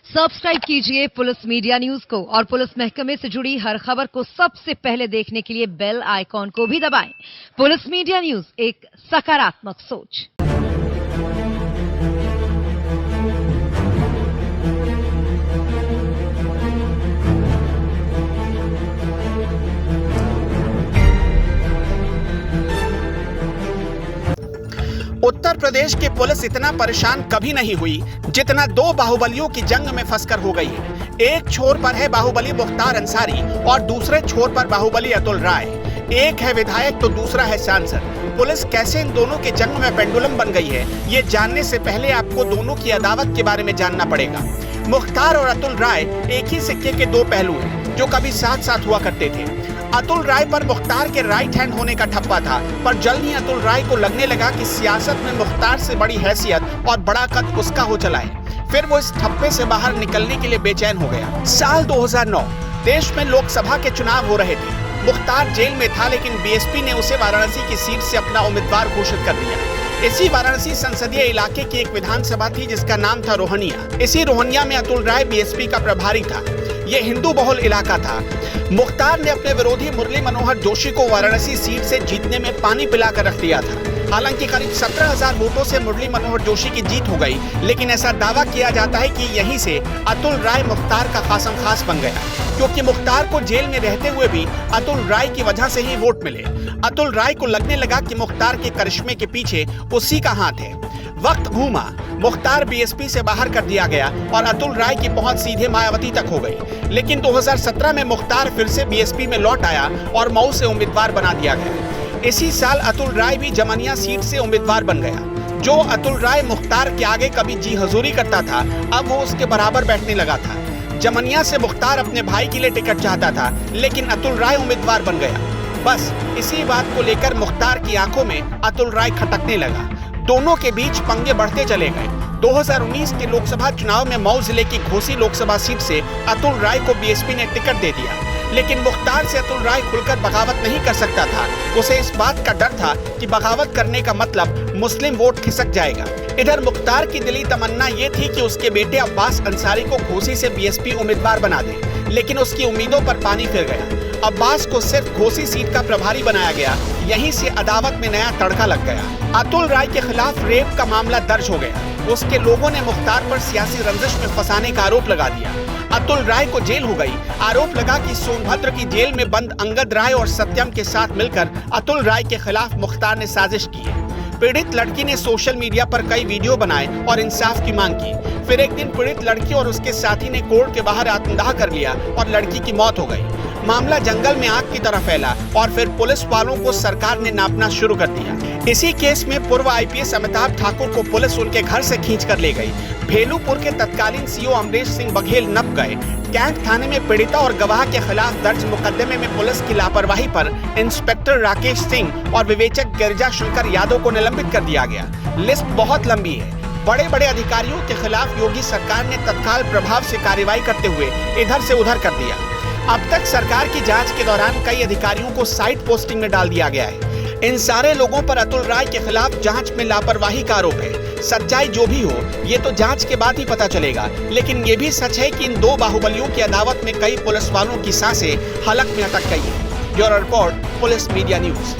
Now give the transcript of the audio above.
Subscribe कीजिए police media news को और पुलिस महकमे से जुड़ी हर खबर को सबसे पहले देखने के लिए बेल आइकॉन को भी दबाएं। पुलिस मीडिया न्यूज, एक सकारात्मक सोच। उत्तर प्रदेश की पुलिस इतना परेशान कभी नहीं हुई जितना दो बाहुबलियों की जंग में फंसकर हो गई है। एक छोर पर है बाहुबली मुख्तार अंसारी और दूसरे छोर पर बाहुबली अतुल राय। एक है विधायक तो दूसरा है सांसद। पुलिस कैसे इन दोनों की जंग में पेंडुलम बन गई है, ये जानने से पहले आपको दोनों की अदावत के बारे में जानना पड़ेगा। मुख्तार और अतुल राय एक ही सिक्के के दो पहलू हैं, जो कभी साथ साथ हुआ करते थे। अतुल राय पर मुख्तार के राइट हैंड होने का ठप्पा था, पर जल्द ही अतुल राय को लगने लगा कि सियासत में मुख्तार से बड़ी हैसियत और बड़ा कद उसका हो चला है। फिर वो इस ठप्पे से बाहर निकलने के लिए बेचैन हो गया। साल 2009 देश में लोकसभा के चुनाव हो रहे थे। मुख्तार जेल में था, लेकिन बीएसपी ने उसे वाराणसी की सीट से अपना उम्मीदवार घोषित कर दिया। इसी वाराणसी संसदीय इलाके की एक विधानसभा थी जिसका नाम था रोहनिया। इसी रोहनिया में अतुल राय बीएसपी का प्रभारी था। ये हिंदू बहुल इलाका था। मुख्तार ने अपने विरोधी मुरली मनोहर जोशी को वाराणसी सीट से जीतने में पानी पिलाकर रख दिया था। हालांकि करीब 17,000 वोटों से मुरली मनोहर जोशी की जीत हो गई, लेकिन ऐसा दावा किया जाता है कि यहीं से अतुल राय मुख्तार का खासम खास बन गया, क्योंकि मुख्तार को जेल में रहते हुए भी अतुल राय की वजह से ही वोट मिले। अतुल राय को लगने लगा कि मुख्तार के करिश्मे के पीछे उसी का हाथ है। वक्त घूमा, मुख्तार बीएसपी से बाहर कर दिया गया और अतुल राय की पहुंच सीधे मायावती तक हो गई। लेकिन 2017 में मुख्तार फिर से बीएसपी में लौट आया और मऊ से उम्मीदवार बना दिया गया। इसी साल अतुल राय भी जमनिया सीट से उम्मीदवार बन गया। जो अतुल राय मुख्तार के आगे कभी जी हजूरी करता था, अब वो उसके बराबर बैठने लगा था। जमनिया से मुख्तार अपने भाई के लिए टिकट चाहता था, लेकिन अतुल राय उम्मीदवार बन गया। बस इसी बात को लेकर मुख्तार की आंखों में अतुल राय खटकने लगा। दोनों के बीच पंगे बढ़ते चले गए। 2019 के लोकसभा चुनाव में मऊ जिले की घोसी लोकसभा सीट से अतुल राय को बीएसपी ने टिकट दे दिया, लेकिन मुख्तार से अतुल राय खुलकर बगावत नहीं कर सकता था। उसे इस बात का डर था कि बगावत करने का मतलब मुस्लिम वोट खिसक जाएगा। इधर मुख्तार की दिली तमन्ना ये थी कि उसके बेटे अब्बास अंसारी को घोसी से बीएसपी उम्मीदवार बना दे, लेकिन उसकी उम्मीदों पर पानी फिर गया। अब्बास को सिर्फ घोसी सीट का प्रभारी बनाया गया। यहीं से अदावत में नया तड़का लग गया। अतुल राय के खिलाफ रेप का मामला दर्ज हो गया। उसके लोगों ने मुख्तार पर सियासी रंजिश में फंसाने का आरोप लगा दिया। अतुल राय को जेल हो गई। आरोप लगा कि सोनभद्र की जेल में बंद अंगद राय और सत्यम के साथ मिलकर अतुल राय के खिलाफ मुख्तार ने साजिश की है। पीड़ित लड़की ने सोशल मीडिया पर कई वीडियो बनाए और इंसाफ की मांग की। फिर एक दिन पीड़ित लड़की और उसके साथी ने कोर्ट के बाहर आत्मदाह कर लिया और लड़की की मौत हो गई। मामला जंगल में आग की तरह फैला और फिर पुलिस वालों को सरकार ने नापना शुरू कर दिया। इसी केस में पूर्व आईपीएस अमिताभ ठाकुर को पुलिस उनके घर से खींच कर ले गई। भेलूपुर के तत्कालीन सीओ अमरेश सिंह बघेल नप गए। कैंट थाने में पीड़िता और गवाह के खिलाफ दर्ज मुकदमे में पुलिस की लापरवाही पर इंस्पेक्टर राकेश सिंह और विवेचक गिरिजा शंकर यादव को निलंबित कर दिया गया। लिस्ट बहुत लंबी है। बड़े बड़े अधिकारियों के खिलाफ योगी सरकार ने तत्काल प्रभाव से कार्रवाई करते हुए इधर से उधर कर दिया। अब तक सरकार की जांच के दौरान कई अधिकारियों को साइड पोस्टिंग में डाल दिया गया है। इन सारे लोगों पर अतुल राय के खिलाफ जांच में लापरवाही का आरोप है। सच्चाई जो भी हो, ये तो जांच के बाद ही पता चलेगा, लेकिन ये भी सच है कि इन दो बाहुबलियों की अदावत में कई पुलिस वालों की सांसें हलक में अटक गई है। Bureau report, police media news.